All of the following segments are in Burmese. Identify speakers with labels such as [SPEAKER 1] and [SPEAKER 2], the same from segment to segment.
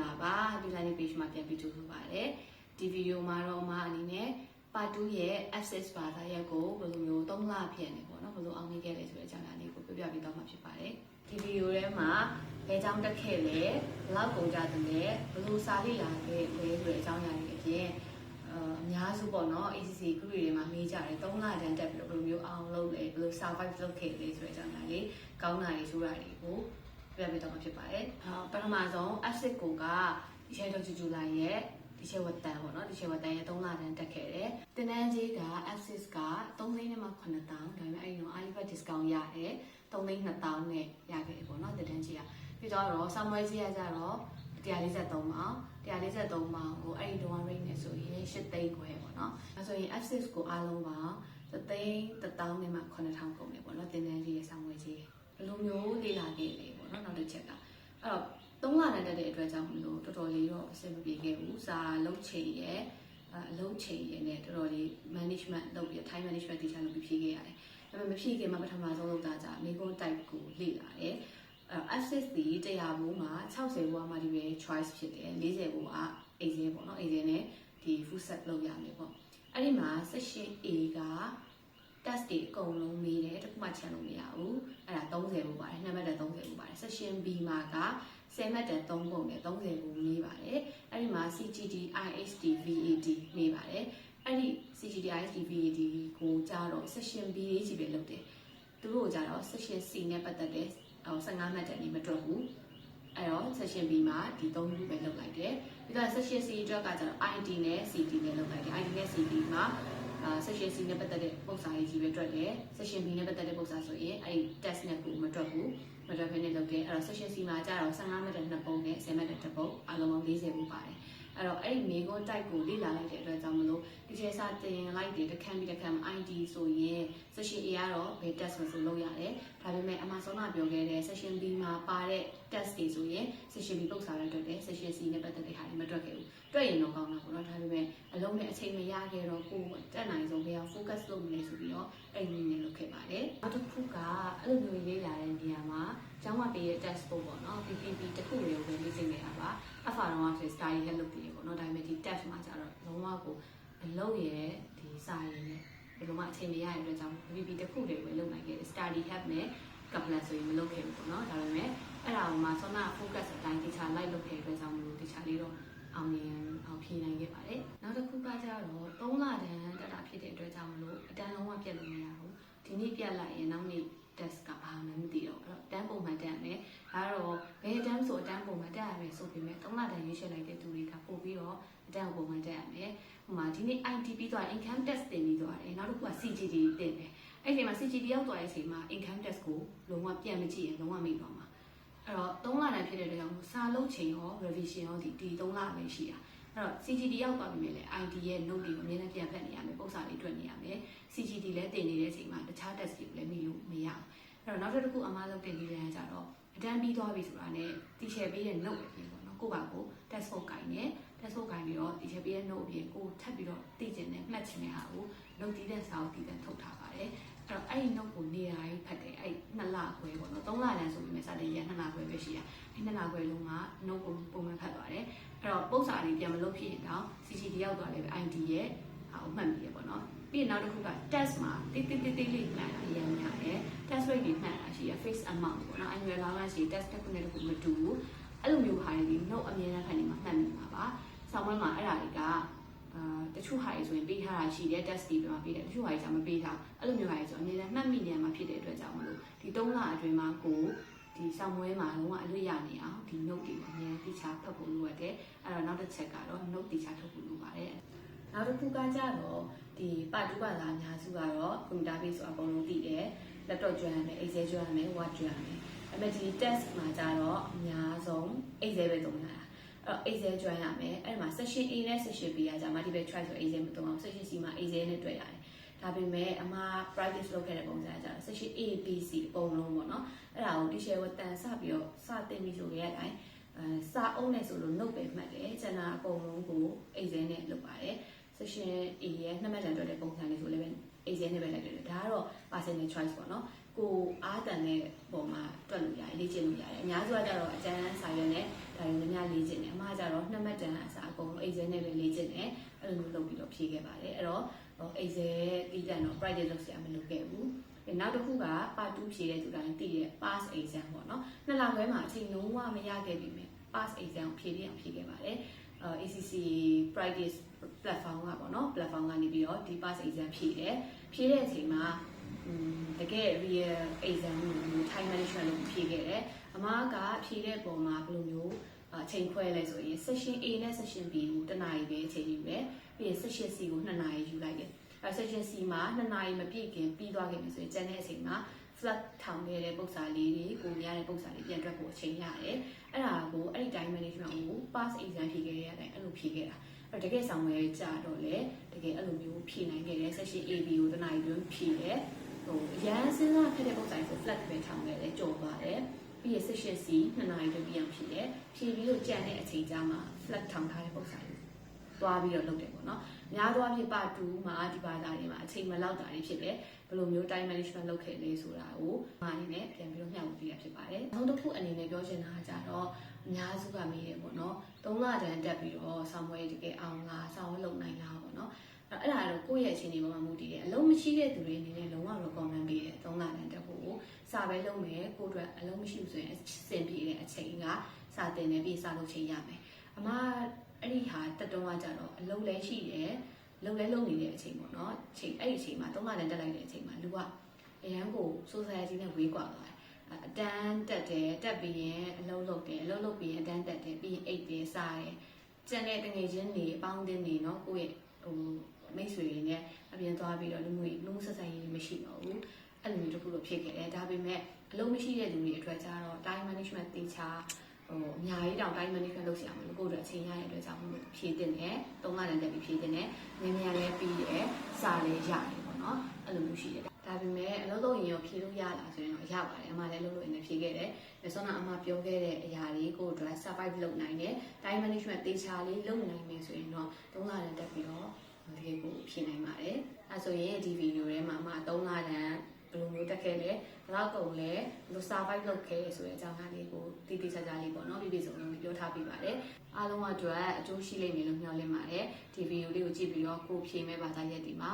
[SPEAKER 1] လာပါဒီလိုင်း page မှာပြန်ပြီးကြိုဆိုပါရစေဒီဗီဒီယိုမှာတော့အမအနေနဲ့ part 2ရဲ့ access ဘာသာရပ်ကိုဘယ်လိုမျိုး3လဖြစ်နေပေါ့နော်ဘယ်လိုအောင်မြင်ခဲ့လဲဆိုတဲ့အကြောင်းအရာလေးကိုပြပြပေးတော့မှာဖြစ်ပါတယ်ဒီဗီဒီယိုထဲမှာဘယ်ကြောင့်တက်ခဲ့လဲဘယ်လောက်ကုန်ကြတယ်လဲဘယ်လိုစာလေ့လာခဲ့လဲဆိုတဲ့အကြောင်းအရာတွေအပြင်အများစုပေါ့နော် ACC group တွေမှာမေးကြတယ်3လတန်းတက်ပြီးတော့ဘယ်လိုမျိုးအောင်လုပ်လဲဘယ်လို survive လုပ်ခဲ့လဲဆိုတဲ့အကြောင်းအရာလေးကောင်းတာတွေဆိုတာတွေကိုပြပြတော့မှာဖြစ်ပါတယ်ပထမဆုံး access ကိုကဒီချက်တော့ကျူလာရဲ့ဒီချက်ဝတ်တန်ပေါ့နော်ဒီချက်ဝတ်တန်ရဲ့3လတန်းတက်ခဲ့တယ်တင်တန်းကြီးက access က3သိန်းနဲ့မှ9000ဒါပေမဲ့အဲ့ဒီတော့ Alibaba discount ရတယ်3သိန်း2000နဲ့ရခဲ့တယ်ပေါ့နော်တင်တန်းကြီးကပြီးတော့ဆောင်းမွေးကြီးကကြတော့143ပေါင်143ပေါင်ကိုအဲ့ဒီတော့ rate နဲ့ဆိုရင်8သိန်းခွဲပေါ့နော်အဲဆိုရင် access ကိုအားလုံးပေါင်း3သိန်း1000နဲ့မှ9000ကုန်တယ်ပေါ့နော်တင်တန်းကြီးရဲ့ဆောင်းမွေးကြီးဘယ်လိုမျိုးလေ့လာခဲ့လဲပေါ့နော်နောက်တစ်ချက်ကအဲ့တော့3လနဲ့တက်တဲ့အတွက်ကြောင့်မလို့တော်တော်လေးတော့အဆင်မပြေခဲ့ဘူးစာလုံးချိန်ရဲ့အလုံးချိန်ရဲ့နဲ့တော်တော်လေး management လုပ်ပြီး time management တေချာလုပ်ပြီးဖြည့်ခဲ့ရတယ်ဒါပေမဲ့မဖြည့်ခင်မှာပထမဆုံးလုပ်တာကမိကုန်း type ကိုလေ့လာတယ်access ဒီ100ဘူးမှာ60ဘူးမှာဒီပဲ choice ဖြစ်တယ်40ဘူးက exam ပေါ့နော် exam နဲ့ဒီ full set လုပ်ရမယ်ပေါ့အဲ့ဒီမှာ section A က test တွေအကုန်လုံးမေးတယ်တခုမှချန်လို့မရဘူးအဲ့ဒါ30ဘူးပါတယ်2မှတ်တက်30ဘူးပါတယ် section B မှာက10မှတ်တက်3ပုံနဲ့30ဘူးမေးပါတယ်အဲ့ဒီမှာ CGD IHD VAD မေးပါတယ်အဲ့ဒီ CGD IHD VAD ကိုကြတော့ section B လေးကြီးပဲလုပ်တယ်သူတို့ကကြတော့ section C နဲ့ပတ်သက်တဲ့15မှတ်တက်နေမတွက်ဘူးအဲ့တော့ section B မှာဒီ3ခုပဲလုပ်လိုက်တယ်ပြီးတော့ section C အတွက်ကကြတော့ ID နဲ့ CD နဲ့လုပ်လိုက်တယ် ID နဲ့ CD မှာsection C နဲ့ပတ်သက်တဲ့ပုံစံရေးကြီးပဲတွက်တယ် section B နဲ့ပတ်သက်တဲ့ပုံစံဆိုရင်အဲ့ဒီ test နဲ့ကိုမတွက်ဘူးမတွက်ဘဲနဲ့လုပ်တယ်အဲ့တော့ section C မှာကြတော့15မှတ်တက်2ပုံနဲ့10မှတ်တက်1ပုံအလုံးပေါင်း40ပုံပါတယ်အဲ့တော့အဲ့ဒီမေကွန် type ကိုလေ့လာလိုက်တဲ့အတွက်ကြောင့်မလို့ဒီchếစာတင်လိုက်တယ်တစ်ခန်းပြီးတစ်ခန်း ID ဆိုရင် section A ကတော့ဘယ် test ဆိုလုပ်ရတယ်ဒါပေမဲ့အမှဆုံးကပြောခဲ့တဲ့ section B မှာပါတဲ့ test တွေဆိုရင် section B ပုံစံနဲ့တွက်တယ် section C နဲ့ပတ်သက်တဲ့ဟာတွေမတွက်ခဲ့ဘူးတွက်ရင်တော့ကောင်းတာပေါ့နော်ဒါပေမဲ့အလုံးနဲ့အချိန်မရခဲ့တော့ကိုယ်တက်နိုင်ဆုံးဘယ်အောင် focus လုပ်မလဲဆိုပြီးတော့အဲ့ဒီနည်းလုပ်ခဲ့ပါတယ်နောက်တစ်ခုကအဲ့လိုမျိုးလေ့လာတဲ့နေရာမှာကျောင်းမှာပေးတဲ့ test ပို့ပေါ့နော် PPP တစ်ခုတွေကိုပဲလေ့ကျင့်နေတာပါအဖာတော့ဆို study ဟက်လုပ်ပြီးရပေါ့နော်ဒါပေမဲ့ဒီ test မှာကျတော့လုံးဝကိုအလုပ်ရဲ့ဒီစာရင်းနဲ့ဘယ်လိုမှအချိန်မရတဲ့အတွက်ကြောင့် PPP တစ်ခုတွေကိုပဲလုပ်နိုင်ခဲ့တယ် study hub နဲ့ couple ဆိုရင်မလုပ်ခဲ့ဘူးပေါ့နော်ဒါပေမဲ့အဲ့ဒါကိုမှဆောနာ focus အတိုင်းတခြား live လုပ်ခဲ့တဲ့အတွက်ကြောင့်မလို့တခြားလေးတော့အောင်မြင်အောင်ဖြေနိုင်ခဲ့ပါတယ်နောက်တစ်ခုကကြတော့3လတန်းတက်တာဖြစ်တဲ့အတွက်ကြောင့်မလို့အတန်းလုံးဝပြတ်လို့မရဘူးဒီနေ့ပြတ်လိုက်ရင်နောက်နေ့ test ကဘာမှမသိတော့အဲ့တော့တန်းပုံမှန်တက်မယ်ဒါကတော့ဘယ်တန်းဆိုအတန်းပုံမှန်တက်ရမယ်ဆိုပေမဲ့3လတန်းရွေးချယ်လိုက်တဲ့သူတွေကပို့ပြီးတော့အတန်းပုံမှန်တက်ရမယ်ဟိုမှာဒီနေ့ IT ပြီးသွား income test တင်ပြီးသွားတယ်နောက်တစ်ခုက CGD တင်တယ်အဲ့ဒီမှာ CGD ရောက်သွားတဲ့အချိန်မှာ income test ကိုလုံးဝပြန်မကြည့်ရင်လုံးဝမေ့သွားမှာအဲ့တော့3လတန်းဖြစ်တဲ့အတွက်ကြောင့်စာလုံးချိန်ရော revision ရောဒီ3လပဲရှိတာအဲ့တော့ CGD ရောက်သွားပြီလေ ID ရဲ့ note တွေကိုအများနဲ့ပြန်ဖတ်နေရမယ်ပုံစံလေးတွေ့နေရမယ် CGD လည်းတင်နေတဲ့အချိန်မှာတခြား test တွေကိုလည်းမေ့လို့မရအောင်အဲ့တော့နောက်တစ်ခုအမားလုပ်တဲ့နည်းလမ်းကြတော့အတန်းပြီးသွားပြီဆိုတာနဲ့တီချယ်ပေးတဲ့ note အပြင်ပေါ့နော်ကိုယ့်ဘာကို test book ကိုင်နေ test book ကိုင်ပြီးတော့တီချယ်ပေးတဲ့ note အပြင်ကိုထပ်ပြီးတော့သိကျင်တဲ့မှတ်ချင်တဲ့ဟာကို note တည်တဲ့စာအုပ်တည်တဲ့ထုတ်ထားပါတယ်အဲ့တော့အဲ့ဒီ note ကိုနေရာကြီးဖတ်တယ်အဲ့2လခွဲပေါ့နော်3လတန်းဆိုပြီးမှစတဲ့ရ2လခွဲပဲရှိတာအဲ့2လခွဲလုံးက note ကိုပုံမှန်ဖတ်သွားတယ်အဲ့တော့ပုံစံလေးပြန်မလုပ်ဖြစ်ရင်တော့ CCD ရောက်သွားတယ်ပဲ ID ရဲ့ဟာကိုမှတ်မိရပေါ့နော်ပြီးရင်နောက်တစ်ခုက test မှာတိတိလေးမှတ်တာအရင်များတယ် test rate တွေမှတ်တာရှိရ fixed amount ပေါ့နော် annual allowance ရှိ test တစ်ခုနဲ့တစ်ခုမတူဘူးအဲ့လိုမျိုးဟာတွေဒီ note အမြဲတမ်းဖတ်နေမှာမှတ်မိမှာပါဆောင်းပွဲမှာအဲ့ဒါတွေကတချို့ဟာတွေဆိုရင်ပေးထားတာရှိတယ် test တွေပြမှာပေးတယ်တချို့ဟာတွေကျမပေးထားအဲ့လိုမျိုးဟာတွေဆိုအမြဲတမ်းမှတ်မိနေမှာဖြစ်တဲ့အတွက်ကြောင့်မလို့ဒီ3လအတွင်းမှာကိုဒီဆောင်းပွဲမှာလုံးဝအလွတ်ရနေအောင်ဒီ note တွေအမြဲတိကျဖတ်ဖို့လိုရတယ်အဲ့တော့နောက်တစ်ချက်ကတော့ note တိကျထုတ်ဖို့လိုပါတယ်နောက်တစ်ခုကကြတော့ဒီပါတူပါလာအများစုကတော့ computer base ဆိုအကုန်လုံးသိတယ် laptop ကျွမ်းရမယ် excel ကျွမ်းရမယ် word ကျွမ်းရမယ်အဲ့မဲ့ဒီ test မှာကြတော့အများဆုံး excel ပဲသုံးတာအဲ့တော့ excel ကျွမ်းရမယ်အဲ့မှာ section A နဲ့ section B ကကြ multiple choice ဆို excel မသုံးအောင် section C မှာ excel နဲ့တွေ့ရတယ်ဒါပေမဲ့အမှား practice လုပ်ခဲ့တဲ့ပုံစံကကြတော့ section A B C အကုန်လုံးပေါ့နော်အဲ့ဒါကို teacher ကတန်စပြီးတော့စတင်ပြီးဆိုခဲ့တဲ့အတိုင်းစာအုပ်နဲ့ဆိုလို့ note ပဲမှတ်တယ်ကျန်တာအကုန်လုံးကို excel နဲ့လုပ်ပါတယ်section A ရဲ့2မှတ်တန်တွက်တဲ့ပုံစံလေးဆိုလည်းပဲ excel နဲ့ပဲလိုက်တယ်ဒါကတော့ personal choice ပေါ့နော်ကိုအားတန်တဲ့ပုံမှာတွက်လို့ရတယ်လေ့ကျင့်လို့ရတယ်အများစုကကြတော့အကျန်းစာရွက်နဲ့ဒါတွေများများလေ့ကျင့်တယ်အမှား Excel နဲ့လည်းလေ့ကျင့်တယ်အဲ့လိုမျိုးလုပ်ပြီးတော့ဖြေခဲ့ပါတယ်အဲ့တော့Excel တီးတန်တော့ practice လုပ်စရာမလိုခဲ့ဘူးနောက်တစ်ခုက part 2 ဖြေတဲ့သူတိုင်းတည်တဲ့ pass exam ပေါ့နော်နှစ်လခွဲမှာအချိန်လုံးဝမရခဲ့ပြီမြဲ pass exam ဖြေပြအောင်ဖြေခဲ့ပါတယ်ACC practice platform ကပေါ့နော် platform ကနေပြီးတော့ဒီ pass exam ဖြေတဲ့အချိန်မှာတကယ် real exam ကို time management လုပ်ဖြေခဲ့တယ်အမားကဖြေတဲ့ပုံမှာဘယ်လိုမျိုးအချိန်ခွဲလဲဆိုရင် session A နဲ့ session B ကိုတစ်နာရီပဲအချိန်ယူတယ်ပြီးရင် session C ကို2နာရီယူလိုက်တယ်session C မှာ2နာရီမပြည့်ခင်ပြီးသွားခဲ့ပြီဆိုရင်ကျန်တဲ့အချိန်မှာ flat ထောင်ခဲ့တဲ့ပုံစံလေးတွေကိုမြင်ရတဲ့ပုံစံလေးပြန်တွက်ဖို့အချိန်ရတယ်အဲ့ဒါကိုအဲ့ဒီ time management ကို pass exam ဖြေခဲ့ရတဲ့အတိုင်းအဲ့လိုဖြေခဲ့တာအဲ့တကယ်ဆောင်ရွက်ကြတော့လေတကယ်အဲ့လိုမျိုးဖြေနိုင်ခဲ့တယ် session A B ကို2နာရီတွင်းဖြေတယ်အရန်စဉ်းစားခဲ့တဲ့ပုံစံဆို flat ပဲထောင်ခဲ့တယ်ကြော်ပါတယ်ပြီးရ session C 2နာရီတွင်းပြန်ဖြေတယ်ဖြေပြီးတော့ကြံတဲ့အချိန်ကြာမှာ flat ထောင်ထားတဲ့ပုံစံလေးသွားပြီးတော့လုပ်တယ်ပေါ့နော်များသောအားဖြင့် part 2မှာဒီဘာသာတွေမှာအချိန်မလောက်တာတွေဖြစ်တယ်ဘယ်လိုမျိုး time management လုပ်ခဲ့လဲဆိုတာကိုအနေနဲ့ပြန်ပြီးတော့မျှဝေပေးရဖြစ်ပါတယ်နောက်တစ်ခုအနေနဲ့ပြောချင်တာကကြတော့အများစုကမေးတယ်ပေါ့နော်3လတန်းတက်ပြီးတော့ဆောင်းဝဲတကယ်အောင်လားဆောင်းဝဲလုပ်နိုင်လားပေါ့နော်အဲ့ဒါတော့ကိုယ့်ရဲ့အခြေအနေပေါ်မှာမူတည်တယ်အလုံးမရှိတဲ့သူတွေအနေနဲ့လုံးဝ recommend ပေးတယ်3လတန်းတက်ဖို့စာပဲလုပ်မယ်ကိုယ့်အတွက်အလုံးမရှိဘူးဆိုရင်အဆင်ပြေတဲ့အချိန်ကစာတင်နေပြီးစာလုပ်ချိန်ရမယ်အမအဲ့ဒီဟာတက်တုံးကကြတော့အလုံးလည်းရှိတယ်လုံနေတဲ့အချိန်ပေါ့နော်ချိန်အဲ့ဒီအချိန်မှာ3လတန်းတက်လိုက်တဲ့အချိန်မှာလူကအရန်ကို society နဲ့ဝေးကွာသွားတယ်အတန်းတက်တယ်တက်ပြီးရင်အလုံးလုပ်တယ်အလုံးလုပ်ပြီးရင်အတန်းတက်တယ်ပြီးရင်အိတ်တယ်စားတယ်ကျန်တဲ့တငယ်ချင်းတွေအပေါင်းအသင်းတွေနော်ကိုယ့်ရဲ့မိတ်ဆွေတွေနဲ့အပြင်သွားပြီးတော့လူမှုဆက်ဆံရေးမရှိတော့ဘူးအဲ့လိုမျိုးတစ်ခုလိုဖြစ်ခဲ့တယ်ဒါပေမဲ့အလုံးမရှိတဲ့လူတွေအတွက်ကျတော့ time management တေချာအများကြီးတောင် time management လုပ်ရမှာလို့ကိုယ့်အတွက်အချိန်ရတဲ့အတွက်ကြောင့်ဖြည့်တင်တယ်3လတန်းတက်ပြီးဖြည့်တင်တယ်နည်းနည်းလေးပြီးတယ်စာလေးရတယ်ပေါ့နော်အဲ့လိုမျိုးရှိတယ်ဒါပေမဲ့အလုပ်လုပ်ရင်ရောဖြည့်လို့ရလားဆိုရင်တော့ရပါတယ်အမလည်းလုပ်လို့နေဖြည့်ခဲ့တယ်ဆောနာအမပြောခဲ့တဲ့အရာတွေကိုအတွက် survive လုပ်နိုင်တယ် time management တေချာလေးလုပ်နိုင်မယ်ဆိုရင်တော့3လတန်းတက်ပြီးတော့တကယ်ကိုဖြည့်နိုင်ပါတယ်အဲဆိုရင်ဒီဗီဒီယိုထဲမှာအမ3လတန်းဘယ်လိုမျိုးတက်ခဲ့လဲဘယ်တော့ကုန်လဲဘယ်လို survive လုပ်ခဲ့လဲဆိုတဲ့အကြောင်းအရာလေးကိုတိတိကျကျလေးပေါ့နော်ပြည့်စုံလုံးပြောထားပြပါတယ်အားလုံးအတွက်အကျိုးရှိလိမ့်မယ်လို့မျှော်လင့်ပါတယ်ဒီဗီဒီယိုလေးကိုကြည့်ပြီးတော့ကိုဖြည့်မဲ့ဘာသာရပ်ဒီမှာ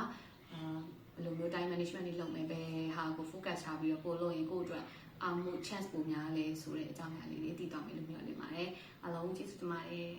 [SPEAKER 1] ဘယ်လိုမျိုး time management လေးလုပ်မယ်ပဲဟာကို focus ထားပြီးတော့ပို့လို့ရင်ကိုအတွက်အောင်မှု chance ပုံများလဲဆိုတဲ့အကြောင်းအရာလေးတွေတည်တောင်းမယ်လို့မျှော်လင့်ပါတယ်အားလုံးကျေးဇူးတင်ပါတယ်